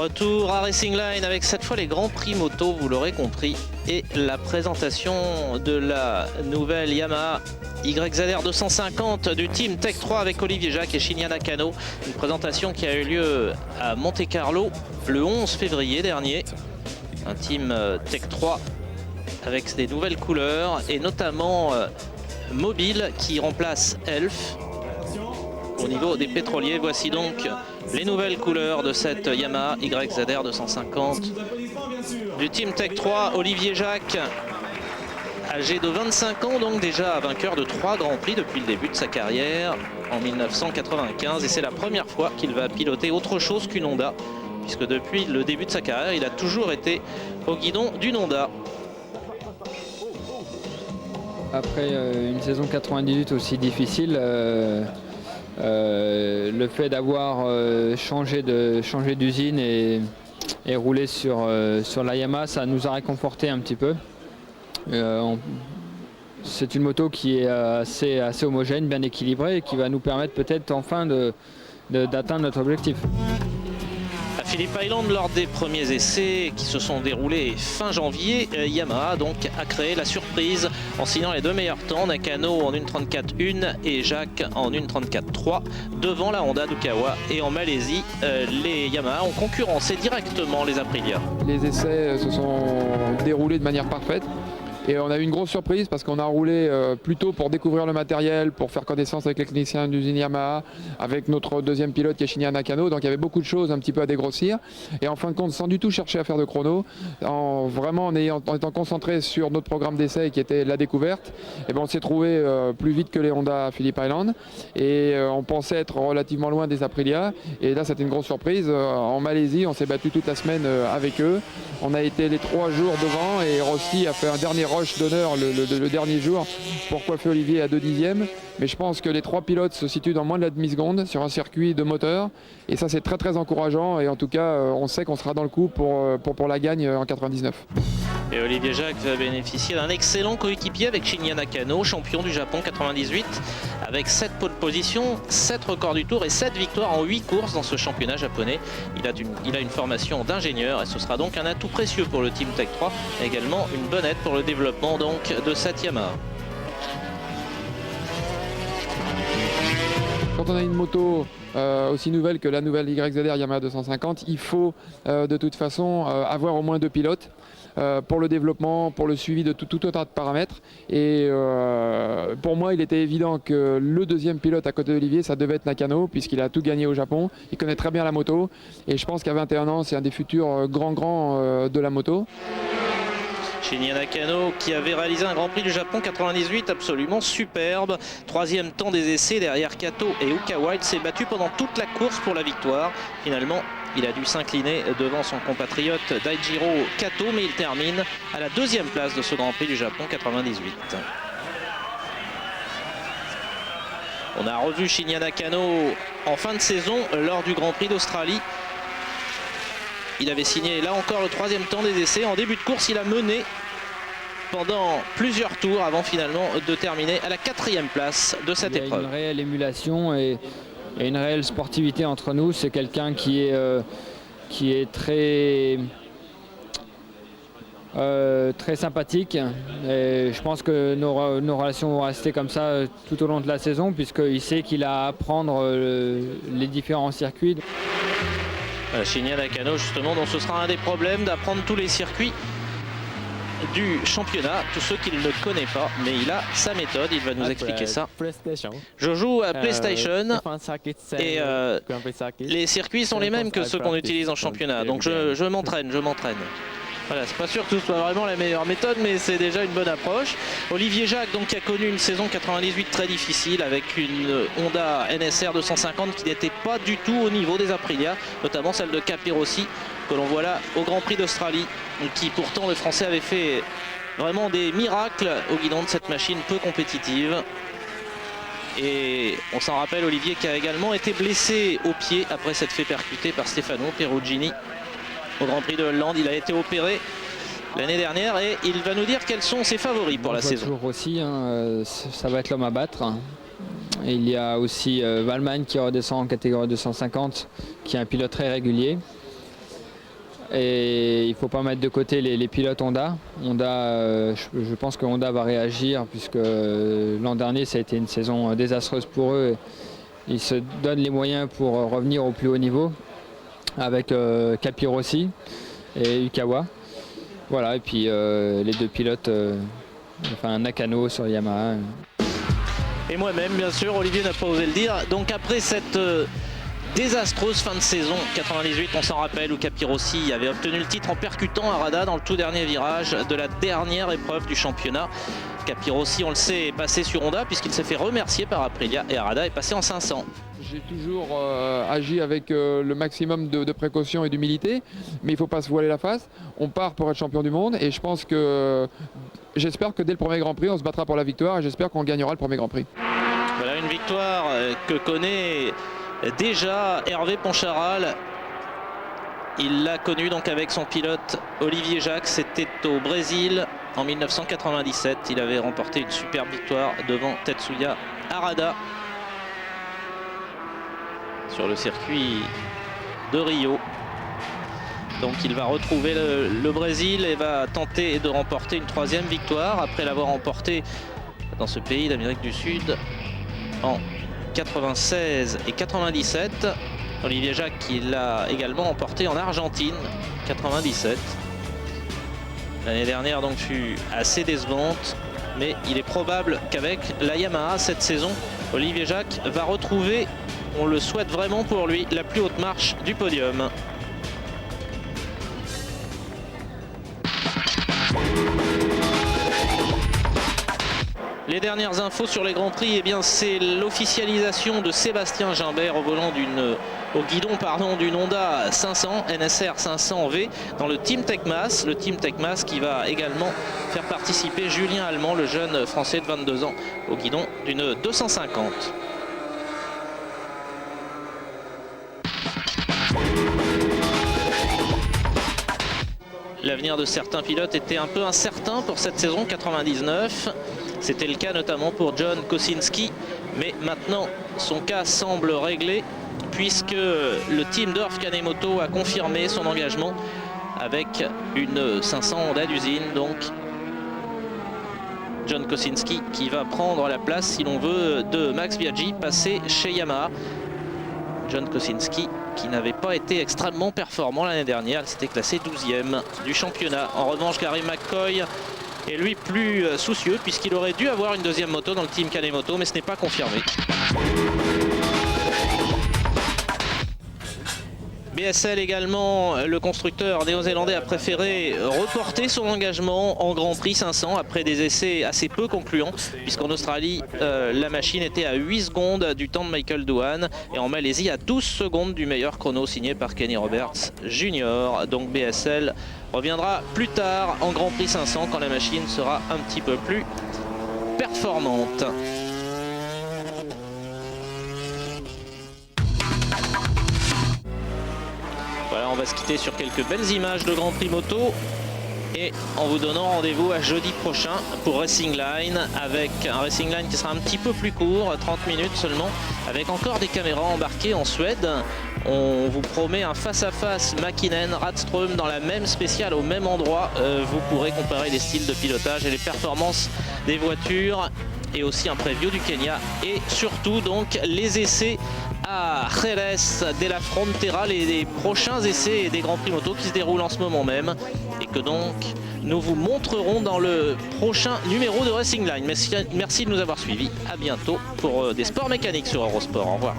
Retour à Racing Line avec cette fois les Grands Prix moto, vous l'aurez compris, et la présentation de la nouvelle Yamaha YZR 250 du Team Tech 3 avec Olivier Jacques et Shinya Nakano. Une présentation qui a eu lieu à Monte-Carlo le 11 février dernier. Un Team Tech 3 avec des nouvelles couleurs et notamment Mobile qui remplace Elf. Au niveau des pétroliers, voici donc les nouvelles couleurs de cette Yamaha YZR 250 du Team Tech 3. Olivier Jacques, âgé de 25 ans, donc déjà vainqueur de 3 Grands Prix depuis le début de sa carrière en 1995. Et c'est la première fois qu'il va piloter autre chose qu'une Honda, puisque depuis le début de sa carrière, il a toujours été au guidon d'une Honda. Après une saison 98 aussi difficile, le fait d'avoir changé d'usine et roulé sur la Yamaha, ça nous a réconforté un petit peu. C'est une moto qui est assez homogène, bien équilibrée et qui va nous permettre peut-être enfin d'atteindre notre objectif. À Phillip Island, lors des premiers essais qui se sont déroulés fin janvier, Yamaha donc a créé la surprise en signant les 2 meilleurs temps, Nakano en 1.34.1 et Jacques en 1.34.3 devant la Honda Dukawa. Et en Malaisie, les Yamaha ont concurrencé directement les Aprilia. Les essais se sont déroulés de manière parfaite. Et on a eu une grosse surprise parce qu'on a roulé plutôt pour découvrir le matériel, pour faire connaissance avec les techniciens d'usine Yamaha, avec notre deuxième pilote qui est Shinya Nakano. Donc il y avait beaucoup de choses un petit peu à dégrossir. Et en fin de compte, sans du tout chercher à faire de chrono, en étant concentré sur notre programme d'essai qui était la découverte, et ben on s'est trouvé plus vite que les Honda à Phillip Island. Et on pensait être relativement loin des Aprilia. Et là c'était une grosse surprise. En Malaisie, on s'est battu toute la semaine avec eux. On a été les 3 jours devant et Rossi a fait un dernier rush d'honneur le dernier jour pour coiffer Olivier à 2 dixièmes. Mais je pense que les 3 pilotes se situent dans moins de la demi-seconde sur un circuit de moteur. Et ça c'est très très encourageant. Et en tout cas, on sait qu'on sera dans le coup pour la gagne en 99. Et Olivier Jacques va bénéficier d'un excellent coéquipier avec Shinya Nakano, champion du Japon 98, avec 7 pole positions, 7 records du tour et 7 victoires en 8 courses dans ce championnat japonais. Il a une formation d'ingénieur et ce sera donc un atout précieux pour le Team Tech 3, et également une bonne aide pour le développement donc de cette Yamaha. Quand on a une moto aussi nouvelle que la nouvelle YZR Yamaha 250, il faut de toute façon avoir au moins 2 pilotes pour le développement, pour le suivi de tout un tas de paramètres. Et pour moi, il était évident que le deuxième pilote à côté d'Olivier, ça devait être Nakano, puisqu'il a tout gagné au Japon. Il connaît très bien la moto. Et je pense qu'à 21 ans, c'est un des futurs grands de la moto. Shinya Nakano qui avait réalisé un Grand Prix du Japon 98 absolument superbe. 3e temps des essais derrière Kato et Ukawa. Il s'est battu pendant toute la course pour la victoire. Finalement, il a dû s'incliner devant son compatriote Daijiro Kato, mais il termine à la 2e place de ce Grand Prix du Japon 98. On a revu Shinya Nakano en fin de saison lors du Grand Prix d'Australie. Il avait signé là encore le 3e temps des essais. En début de course, il a mené pendant plusieurs tours avant finalement de terminer à la 4e place de cette épreuve. Il y a une réelle émulation et une réelle sportivité entre nous. C'est quelqu'un qui est très sympathique. Et je pense que nos relations vont rester comme ça tout au long de la saison, puisqu'il sait qu'il a à apprendre les différents circuits. Shinya Nakano justement, dont ce sera un des problèmes d'apprendre tous les circuits du championnat, tous ceux qu'il ne connaît pas, mais il a sa méthode, il va nous expliquer ça. Je joue à PlayStation et les circuits sont les mêmes que ceux qu'on utilise en championnat, donc je m'entraîne. Voilà, c'est pas sûr que ce soit vraiment la meilleure méthode, mais c'est déjà une bonne approche. Olivier Jacques, donc, qui a connu une saison 98 très difficile avec une Honda NSR 250 qui n'était pas du tout au niveau des Aprilia, notamment celle de Capirossi, que l'on voit là au Grand Prix d'Australie, qui pourtant le Français avait fait vraiment des miracles au guidon de cette machine peu compétitive. Et on s'en rappelle, Olivier qui a également été blessé au pied après s'être fait percuter par Stefano Perugini au Grand Prix de Hollande. Il a été opéré l'année dernière et il va nous dire quels sont ses favoris pour la saison. Aussi, ça va être l'homme à battre. Et il y a aussi Valman qui redescend en catégorie 250, qui est un pilote très régulier. Et il ne faut pas mettre de côté les pilotes Honda. Je pense que Honda va réagir puisque l'an dernier ça a été une saison désastreuse pour eux. Ils se donnent les moyens pour revenir au plus haut niveau avec Capirossi et Yukawa. Voilà, et puis les deux pilotes, Nakano sur Yamaha. Et moi-même, bien sûr, Olivier n'a pas osé le dire. Donc après cette désastreuse fin de saison 98, on s'en rappelle, où Capirossi avait obtenu le titre en percutant Harada dans le tout dernier virage de la dernière épreuve du championnat. Capirossi, on le sait, est passé sur Honda puisqu'il s'est fait remercier par Aprilia et Harada est passé en 500. J'ai toujours agi avec le maximum de précaution et d'humilité, mais il ne faut pas se voiler la face. On part pour être champion du monde et je pense que j'espère que dès le premier Grand Prix, on se battra pour la victoire et j'espère qu'on gagnera le premier Grand Prix. Voilà une victoire que connaît déjà Hervé Poncharal. Il l'a connu donc avec son pilote Olivier Jacques. C'était au Brésil en 1997. Il avait remporté une superbe victoire devant Tetsuya Harada sur le circuit de Rio. Donc il va retrouver le Brésil et va tenter de remporter une troisième victoire après l'avoir remporté dans ce pays d'Amérique du Sud en 96 et 97. Olivier Jacques qui l'a également emporté en Argentine 97. L'année dernière donc fut assez décevante, mais il est probable qu'avec la Yamaha cette saison, Olivier Jacques va retrouver, on le souhaite vraiment pour lui, la plus haute marche du podium. Les dernières infos sur les Grands Prix, eh bien c'est l'officialisation de Sébastien Gimbert au guidon d'une Honda 500, NSR 500V dans le Team Tecmas. Le Team Tecmas qui va également faire participer Julien Allemand, le jeune français de 22 ans, au guidon d'une 250. L'avenir de certains pilotes était un peu incertain pour cette saison 99. C'était le cas notamment pour John Kosinski, mais maintenant son cas semble réglé puisque le team Dorf Kanemoto a confirmé son engagement avec une 500 Honda d'usine. Donc John Kosinski qui va prendre la place, si l'on veut, de Max Biaggi, passé chez Yamaha. John Kosinski qui n'avait pas été extrêmement performant l'année dernière, il s'était classé 12e du championnat. En revanche, Gary McCoy est lui plus soucieux puisqu'il aurait dû avoir une deuxième moto dans le team Kanemoto, mais ce n'est pas confirmé. BSL également, le constructeur néo-zélandais a préféré reporter son engagement en Grand Prix 500 après des essais assez peu concluants, puisqu'en Australie la machine était à 8 secondes du temps de Michael Doohan et en Malaisie à 12 secondes du meilleur chrono signé par Kenny Roberts Jr. Donc BSL reviendra plus tard en Grand Prix 500 quand la machine sera un petit peu plus performante. Voilà, on va se quitter sur quelques belles images de Grand Prix moto et en vous donnant rendez-vous à jeudi prochain pour Racing Line, avec un Racing Line qui sera un petit peu plus court, 30 minutes seulement, avec encore des caméras embarquées en Suède. On vous promet un face-à-face Mäkinen-Radström dans la même spéciale au même endroit. Vous pourrez comparer les styles de pilotage et les performances des voitures et aussi un preview du Kenya et surtout donc les essais à Jerez de la Frontera, les prochains essais des Grands Prix moto qui se déroulent en ce moment même et que donc nous vous montrerons dans le prochain numéro de Racing Line. Merci de nous avoir suivis, à bientôt pour des sports mécaniques sur Eurosport. Au revoir.